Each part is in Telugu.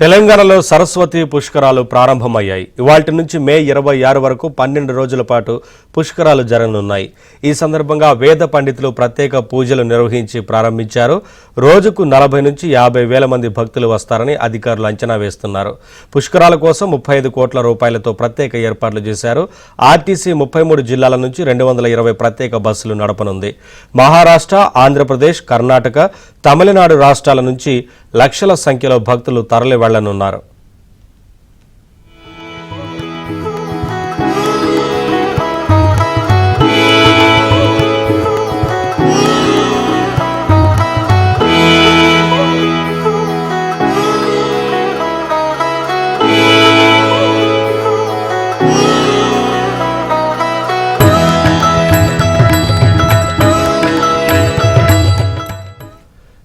తెలంగాణలో సరస్వతి పుష్కరాలు ప్రారంభమయ్యాయి. ఇవాల్టి నుంచి మే 26 వరకు 12 రోజుల పాటు పుష్కరాలు జరగనున్నాయి. ఈ సందర్భంగా వేద పండితులు ప్రత్యేక పూజలు నిర్వహించి ప్రారంభించారు. రోజుకు 40 నుంచి 50 వేల మంది భక్తులు వస్తారని అధికారులు అంచనా వేస్తున్నారు. పుష్కరాల కోసం 35 కోట్ల రూపాయలతో ప్రత్యేక ఏర్పాట్లు చేశారు. ఆర్టీసీ 33 జిల్లాల నుంచి 220 ప్రత్యేక బస్సులు నడపనుంది. మహారాష్ట్ర, ఆంధ్రప్రదేశ్, కర్ణాటక, తమిళనాడు రాష్ట్రాల నుంచి లక్షల సంఖ్యలో భక్తులు తరలి వెళ్లనున్నారు.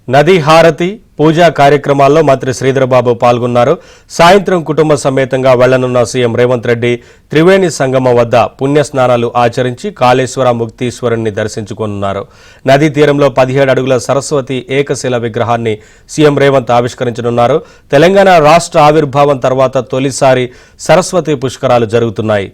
నదీ హారతి, పూజా కార్యక్రమాల్లో మంత్రి శ్రీధరబాబు పాల్గొన్నారు. సాయంత్రం కుటుంబ సమేతంగా వెళ్లనున్న సీఎం రేవంత్ రెడ్డి త్రివేణి సంగమం వద్ద పుణ్యస్నానాలు ఆచరించి కాళేశ్వర ముక్తీశ్వరుణ్ణి దర్శించుకోనున్నారు. నదీ తీరంలో 17 అడుగుల సరస్వతి ఏకశిల విగ్రహాన్ని సీఎం రేవంత్ ఆవిష్కరించనున్నారు. తెలంగాణ రాష్ట్ర ఆవిర్భావం తర్వాత తొలిసారి సరస్వతి పుష్కరాలు జరుగుతున్నాయి.